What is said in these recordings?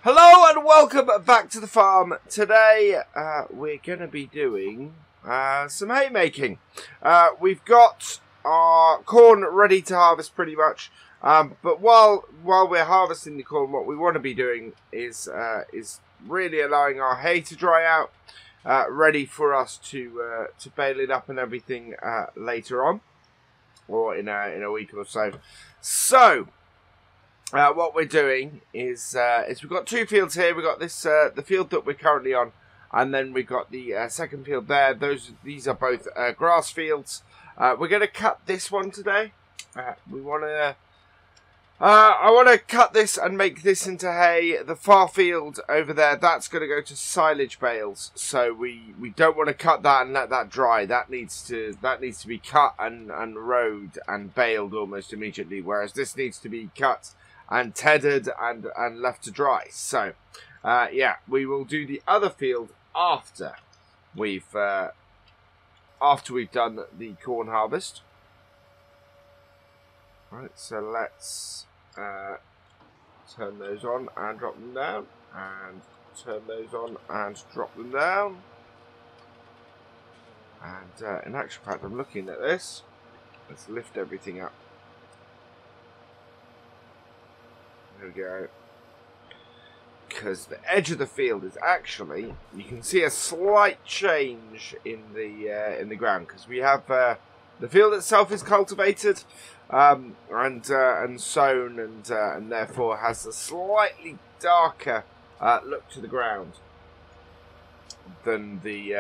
Hello and welcome back to the farm. Today we're going to be doing some haymaking. We've got our corn ready to harvest pretty much, but while we're harvesting the corn, what we want to be doing is really allowing our hay to dry out, ready for us to bale it up and everything later on, or in a week or so. So. What we're doing is we've got two fields here. We've got this the field that we're currently on, and then we've got the second field there. These are both grass fields. We're going to cut this one today. I want to cut this and make this into hay. The far field over there, that's going to go to silage bales. So we don't want to cut that and let that dry. That needs to be cut and rowed and baled almost immediately. Whereas this needs to be cut and tethered and left to dry. So, yeah, we will do the other field after we've done the corn harvest. Right, so let's turn those on and drop them down, and turn those on and drop them down. And in actual fact, I'm looking at this. Let's lift everything up. There we go. Because the edge of the field is actually, you can see a slight change in the ground, because we have the field itself is cultivated and sown, and therefore has a slightly darker look to the ground than the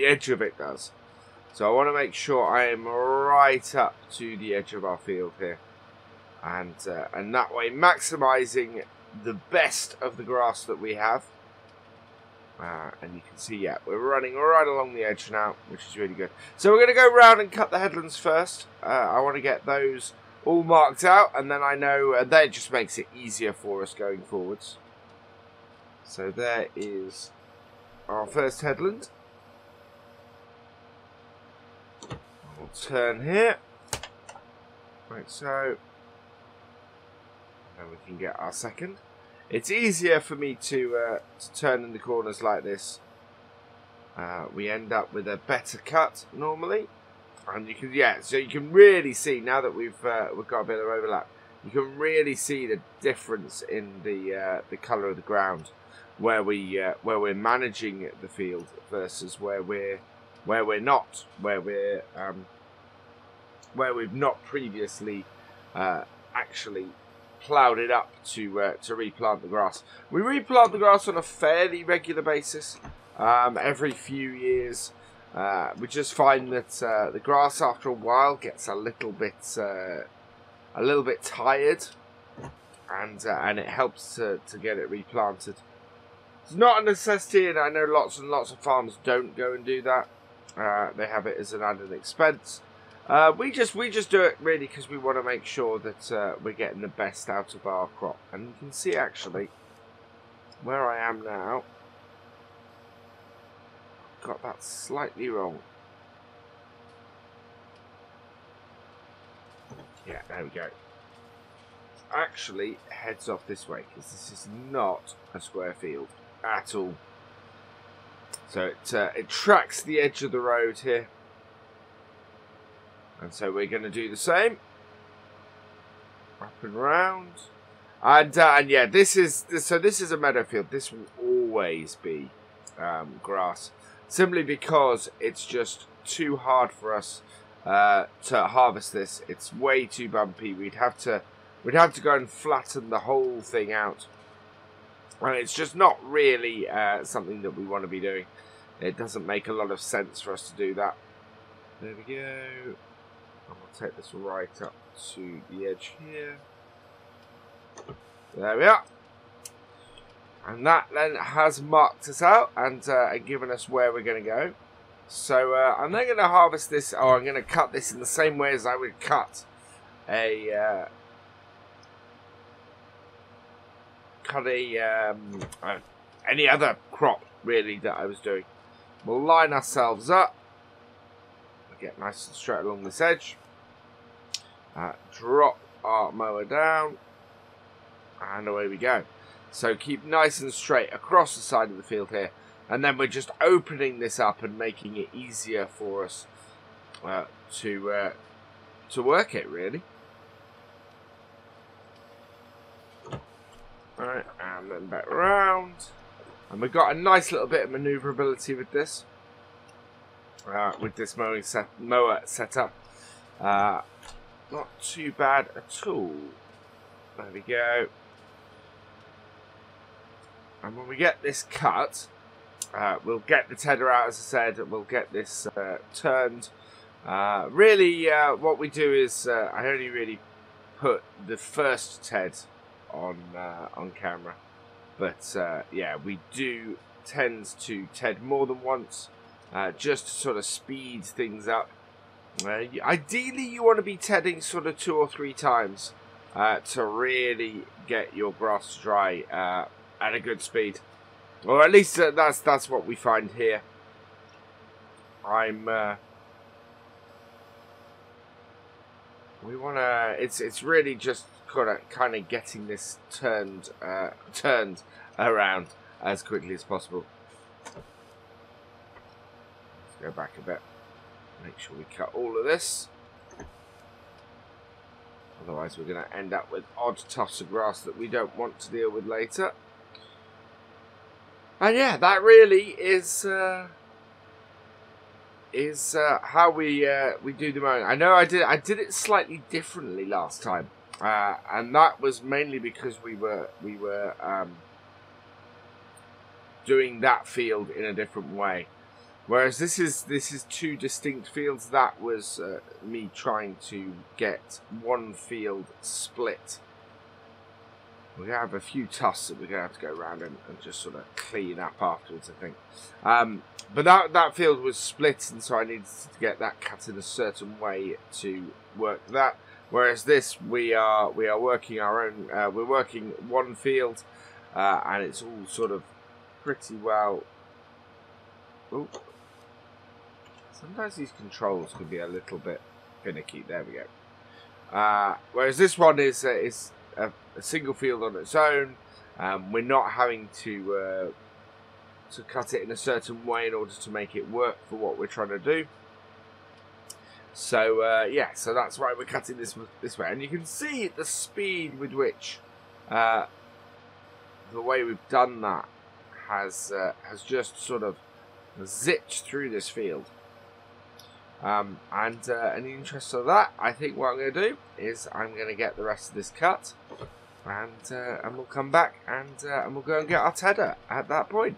edge of it does. So I want to make sure I am right up to the edge of our field here. And that way maximising the best of the grass that we have. And you can see, yeah, we're running right along the edge now, which is really good. So we're going to go round and cut the headlands first. I want to get those all marked out, and then I know that just makes it easier for us going forwards. So there is our first headland. We'll turn here. Right, so... and we can get our second. It's easier for me to turn in the corners like this. We end up with a better cut normally, and you can so you can really see now that we've got a bit of overlap. You can really see the difference in the colour of the ground where we're managing the field versus where we're not, where we've not previously actually ploughed it up to replant the grass. We replant the grass on a fairly regular basis, every few years. We just find that the grass after a while gets a little bit tired, and it helps to get it replanted. It's not a necessity, and I know lots and lots of farms don't go and do that. They have it as an added expense. We just do it really because we want to make sure that we're getting the best out of our crop. And you can see actually where I am now, I've got that slightly wrong. Yeah, there we go. Actually heads off this way because this is not a square field at all. So it tracks the edge of the road here. And so we're going to do the same. Up and round. And yeah, this is a meadow field. This will always be grass. Simply because it's just too hard for us to harvest this. It's way too bumpy. We'd have to go and flatten the whole thing out. And it's just not really something that we want to be doing. It doesn't make a lot of sense for us to do that. There we go. I'm going to take this right up to the edge here. There we are. And that then has marked us out and given us where we're going to go. So I'm then going to harvest this, or I'm going to cut this in the same way as I would cut any other crop really that I was doing. We'll line ourselves up. Get nice and straight along this edge. Drop our mower down, and away we go. So keep nice and straight across the side of the field here. And then we're just opening this up and making it easier for us to work it, really. Alright, and then back around. And we've got a nice little bit of manoeuvrability with this. With this mower setup. Not too bad at all. There we go. And when we get this cut, we'll get the tedder out, as I said. We'll get this turned. Really, what we do is I only really put the first ted on camera, but yeah, we do tend to ted more than once, just to sort of speed things up. Ideally, you want to be tedding sort of 2 or 3 times to really get your grass to dry at a good speed, or at least that's what we find here. We wanna. It's really just kind of getting this turned around as quickly as possible. Let's go back a bit. Make sure we cut all of this. Otherwise, we're going to end up with odd tufts of grass that we don't want to deal with later. And yeah, that really is how we do the mowing. I know I did it slightly differently last time, and that was mainly because we were doing that field in a different way. Whereas this is 2 distinct fields. That was me trying to get one field split. We're going to have a few tufts that we're going to have to go around and just sort of clean up afterwards, I think. But that field was split, and so I needed to get that cut in a certain way to work that. Whereas this, we are working our own. We're working one field, and it's all sort of pretty well. Ooh. Sometimes these controls can be a little bit finicky. There we go. Whereas this one is a single field on its own. We're not having to cut it in a certain way in order to make it work for what we're trying to do. So yeah, so that's why we're cutting this way, and you can see the speed with which the way we've done that has just sort of zipped through this field. And in the interest of that, I think what I'm going to do is I'm going to get the rest of this cut, and we'll come back and we'll go and get our tedder at that point.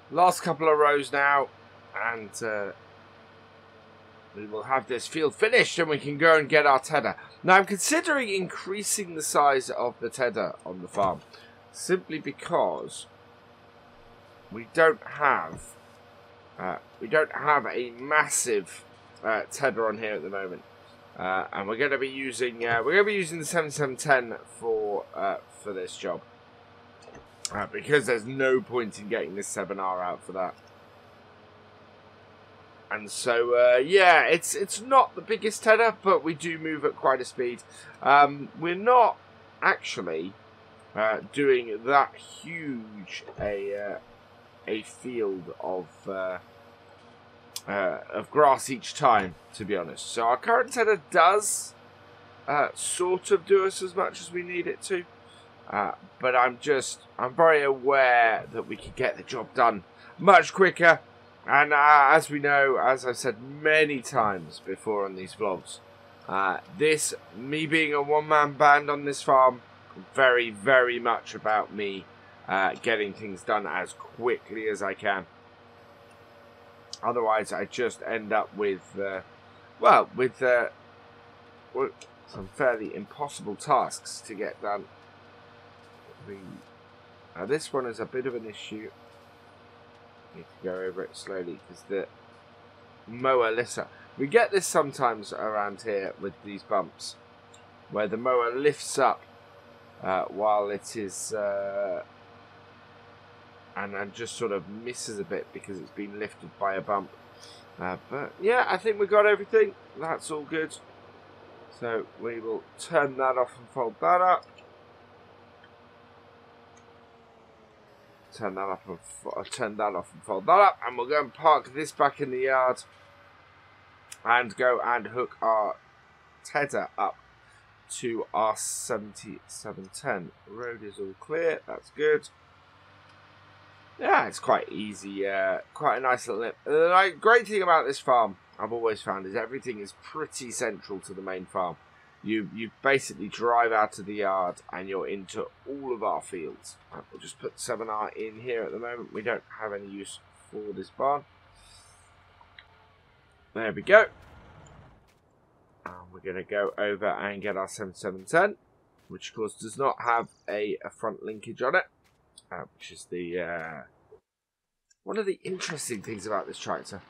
Last couple of rows now, and we will have this field finished, and we can go and get our tedder. Now I'm considering increasing the size of the tedder on the farm, simply because we don't have a massive tedder on here at the moment, and we're going to be using the 7710 for this job, because there's no point in getting this 7R out for that. And so yeah, it's not the biggest tedder, but we do move at quite a speed. We're not actually doing that huge a field of grass each time, to be honest. So our current tedder does sort of do us as much as we need it to, but I'm very aware that we can get the job done much quicker. And as we know, as I've said many times before on these vlogs, me being a one-man band on this farm, very, very much about me getting things done as quickly as I can. Otherwise, I just end up with some fairly impossible tasks to get done. This one is a bit of an issue. Need to go over it slowly because the mower lifts up. We get this sometimes around here with these bumps, where the mower lifts up while it is and just sort of misses a bit because it's been lifted by a bump. But yeah, I think we got everything. That's all good. So we will turn that off and fold that up. Turn that off and fold that up, and we'll go and park this back in the yard and go and hook our tedder up to our 7710. Road is all clear, that's good. Yeah, it's quite easy, quite a nice little lip. The great thing about this farm, I've always found, is everything is pretty central to the main farm. You basically drive out of the yard and you're into all of our fields. We'll just put 7R in here at the moment. We don't have any use for this barn. There we go. And we're going to go over and get our 7710, which of course does not have a front linkage on it, which is the one of the interesting things about this tractor.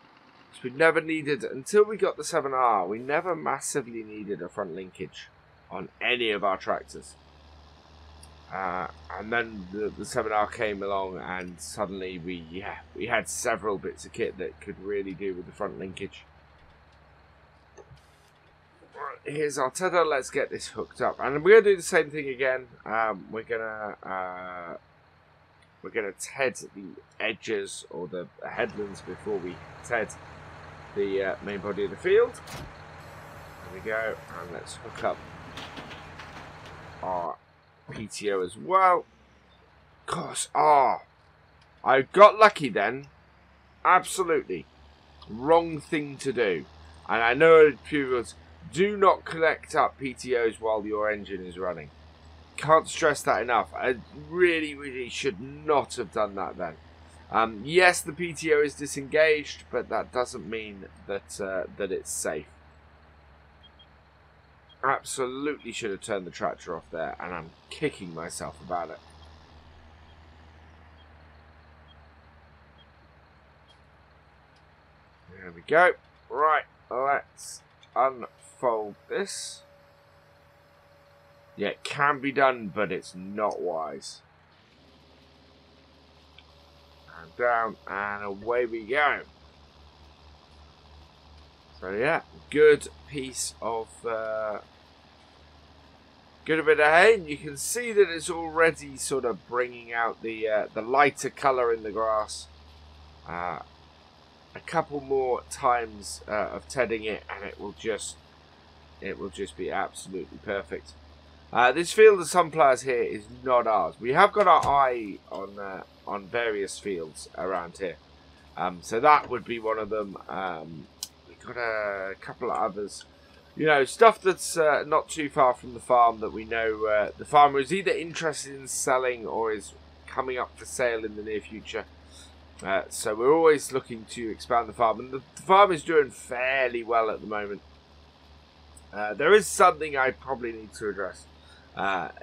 We never needed, until we got the 7R, we never massively needed a front linkage on any of our tractors. And then the 7R came along, and suddenly we had several bits of kit that could really do with the front linkage. Right, here's our tether. Let's get this hooked up, and we're going to do the same thing again. We're gonna ted the edges or the headlands before we ted the main body of the field. There we go, and let's hook up our PTO as well. Of course, I got lucky then. Absolutely wrong thing to do. And I know people do not collect up PTOs while your engine is running. Can't stress that enough. I really should not have done that then. Yes, the PTO is disengaged, but that doesn't mean that that it's safe. Absolutely should have turned the tractor off there, and I'm kicking myself about it. There we go. Right, let's unfold this. Yeah, it can be done, but it's not wise. And down, and away we go. So yeah, good piece of, good bit of hay. And you can see that it's already sort of bringing out the lighter colour in the grass. A couple more times of tedding it, and it will just be absolutely perfect. This field of sunflowers here is not ours. We have got our eye on various fields around here, so that would be one of them. We've got a couple of others, you know, stuff that's not too far from the farm that we know the farmer is either interested in selling or is coming up for sale in the near future. So we're always looking to expand the farm, and the farm is doing fairly well at the moment. There is something I probably need to address.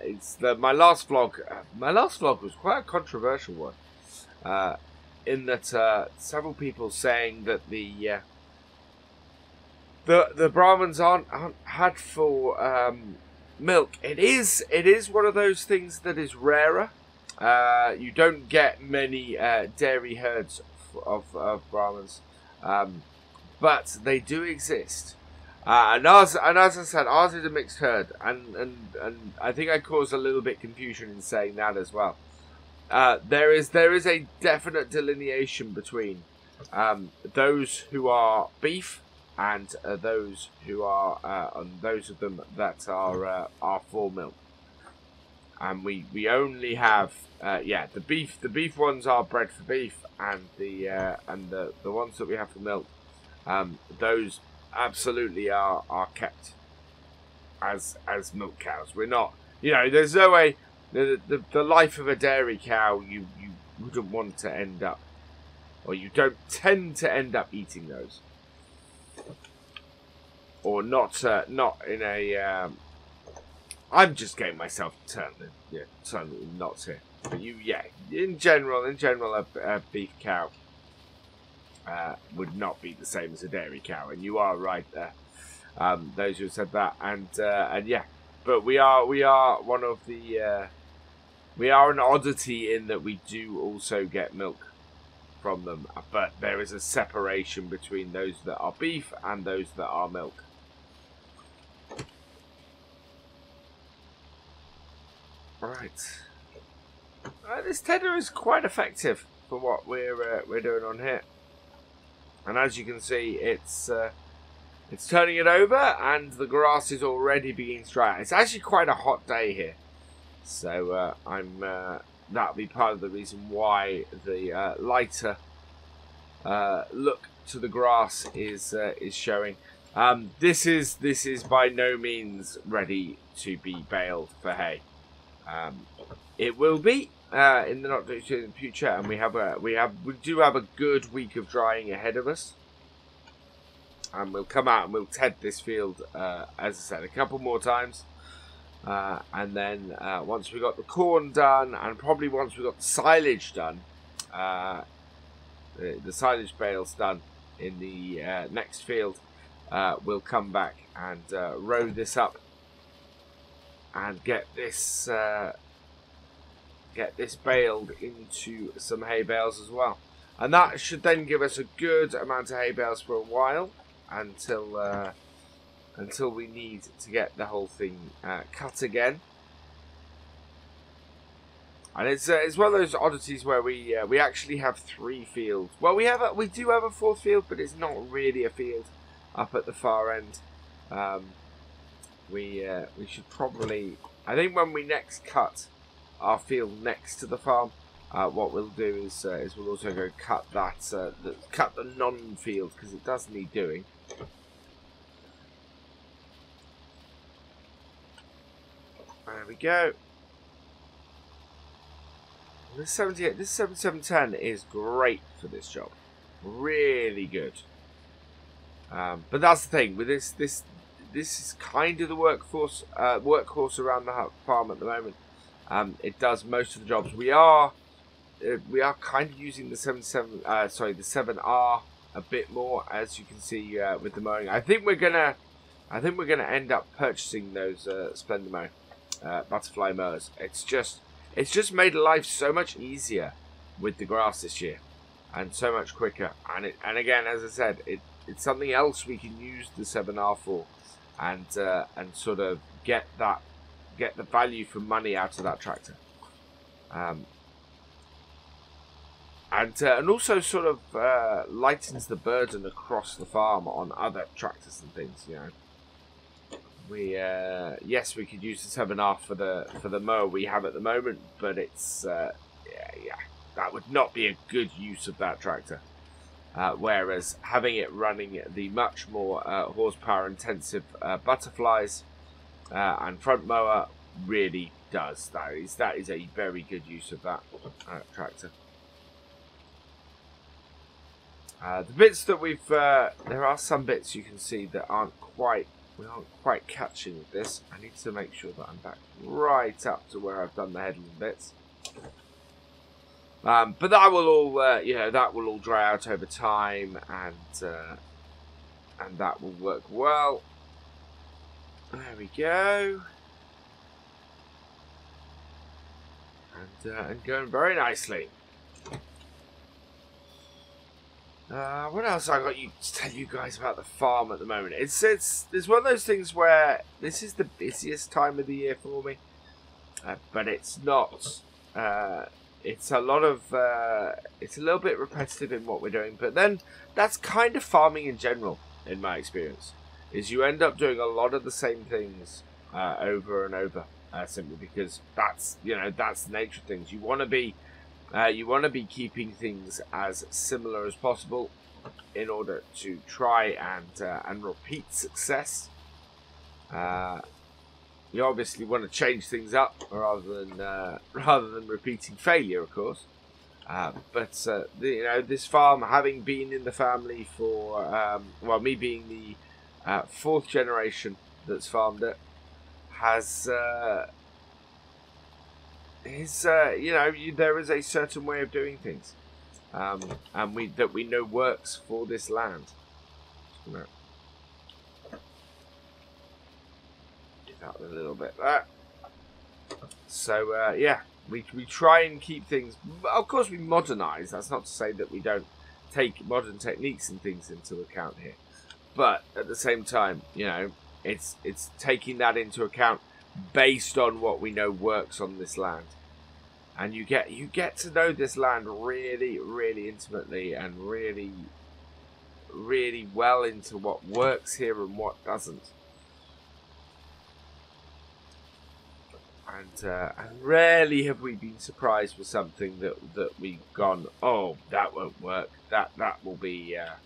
It's my last vlog. My last vlog was quite a controversial one, in that several people saying that the Brahmins aren't had for milk. It is one of those things that is rarer. You don't get many dairy herds of Brahmins, but they do exist. And as I said, ours is a mixed herd, and I think I caused a little bit confusion in saying that as well. There is a definite delineation between those who are beef and those who are those of them that are for milk. And we only have the beef ones are bred for beef, and the ones that we have for milk, those absolutely are kept as milk cows. We're not, you know, there's no way the life of a dairy cow you wouldn't want to end up, or you don't tend to end up eating those, or not in a I'm just getting myself turned in knots here. But in general, a beef cow would not be the same as a dairy cow, and you are right there. Those who said that, and yeah, but we are one of the we are an oddity in that we do also get milk from them, but there is a separation between those that are beef and those that are milk. Right. This tedder is quite effective for what we're doing on here, and as you can see, it's turning it over, and the grass is already beginning to dry. It's actually quite a hot day here, so that'll be part of the reason why the lighter look to the grass is showing. This is by no means ready to be baled for hay. It will be in the not too distant future, and we do have a good week of drying ahead of us. And we'll come out and we'll ted this field, as I said, a couple more times. And then once we got the corn done, and probably once we got the silage done, the silage bales done in the next field, we'll come back and row this up and get this baled into some hay bales as well. And that should then give us a good amount of hay bales for a while, until we need to get the whole thing cut again. And it's one of those oddities where we actually have 3 fields. Well, we do have a 4th field, but it's not really a field up at the far end. We should probably, I think, when we next cut our field next to the farm, what we'll do is we'll also go cut cut the non-field, because it does need doing. There we go. This 7710 is great for this job, really good. But that's the thing with this is kind of the workhorse around the farm at the moment. It does most of the jobs. We are kind of using the 7R a bit more, as you can see with the mowing. I think we're gonna end up purchasing those Splendor butterfly mowers. It's just made life so much easier with the grass this year, and so much quicker. And again, as I said, it's something else we can use the 7R for, and sort of get the value for money out of that tractor, and also sort of lightens the burden across the farm on other tractors and things. You know, yes, we could use the 7R for the mower we have at the moment, but it's that would not be a good use of that tractor. Whereas having it running the much more horsepower intensive butterflies and front mower really does. That is a very good use of that tractor. The bits that there are some bits you can see that we aren't quite catching with this. I need to make sure that I'm back right up to where I've done the headland bits. But that will all dry out over time, and that will work well. There we go, and going very nicely. What else I got to tell you guys about the farm at the moment? It's one of those things where this is the busiest time of the year for me, but it's not. It's a little bit repetitive in what we're doing, but then that's kind of farming in general, in my experience. Is you end up doing a lot of the same things over and over, simply because that's the nature of things. You want to be keeping things as similar as possible in order to try and repeat success. You obviously want to change things up rather than repeating failure, of course. But this farm, having been in the family for me being the 4th generation that's farmed it, has there is a certain way of doing things, and we know works for this land. Out a little bit there. So we try and keep things. Of course, we modernise. That's not to say that we don't take modern techniques and things into account here, but at the same time, it's taking that into account, based on what we know works on this land. And you get to know this land really, really intimately and really, really well into what works here and what doesn't. And rarely have we been surprised with something that we've gone, oh, that won't work. That will be a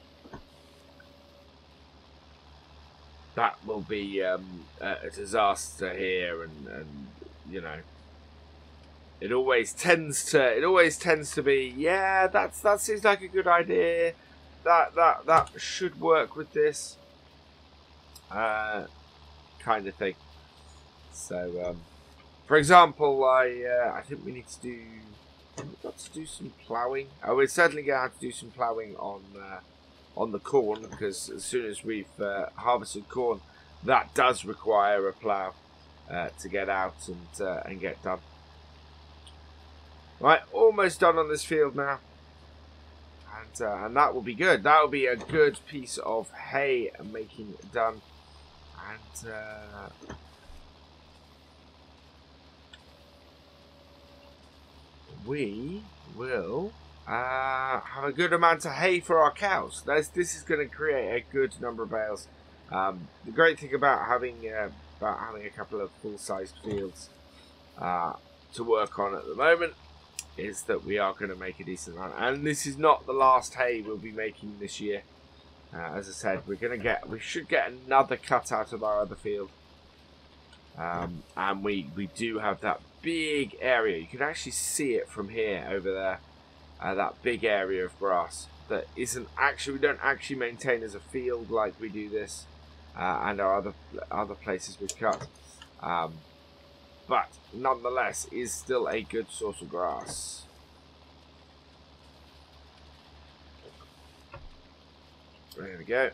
disaster here, and you know, it always tends to be, yeah, that seems like a good idea. That should work with this kind of thing. So. For example, I think we need to do. We've got to do some ploughing. We're certainly going to have to do some ploughing on the corn, because as soon as we've harvested corn, that does require a plough to get out and get done. Right, almost done on this field now, and that will be good. That will be a good piece of hay making done, and. We will have a good amount of hay for our cows. This is going to create a good number of bales. The great thing about having a couple of full-sized fields to work on at the moment is that we are going to make a decent amount. And this is not the last hay we'll be making this year. As I said, we should get another cut out of our other field. And we do have that big area. You can actually see it from here over there. That big area of grass that isn't actually, we don't actually maintain as a field like we do this and our other places we've cut. But nonetheless is still a good source of grass. There we go.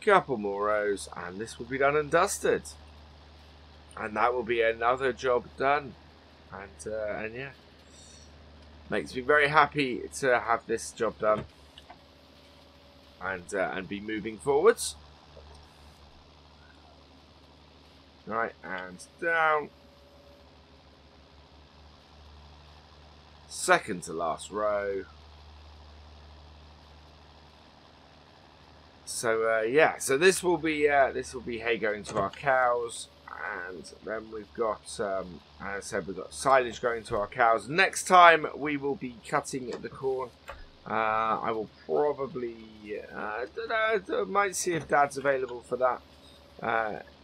Couple more rows and this will be done and dusted, and that will be another job done, and yeah, makes me very happy to have this job done and be moving forwards. Right, and down, second to last row. So yeah, so this will be hay going to our cows, and then we've got, as I said, we've got silage going to our cows. Next time we will be cutting the corn. I will probably, I might see if Dad's available for that.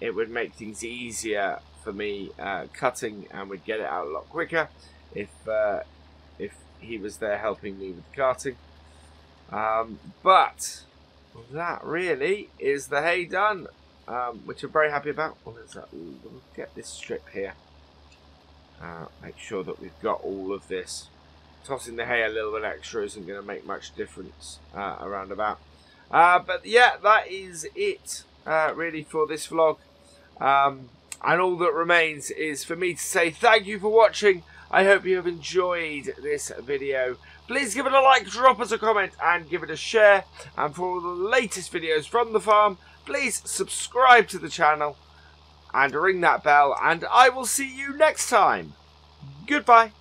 It would make things easier for me cutting, and we'd get it out a lot quicker if he was there helping me with the carting. But that really is the hay done, which I'm very happy about. We'll get this strip here. Make sure that we've got all of this. Tossing the hay a little bit extra isn't going to make much difference around about. But yeah, that is it really for this vlog. And all that remains is for me to say thank you for watching. I hope you have enjoyed this video. Please give it a like, drop us a comment, and give it a share. And for all the latest videos from the farm, please subscribe to the channel and ring that bell. And I will see you next time. Goodbye.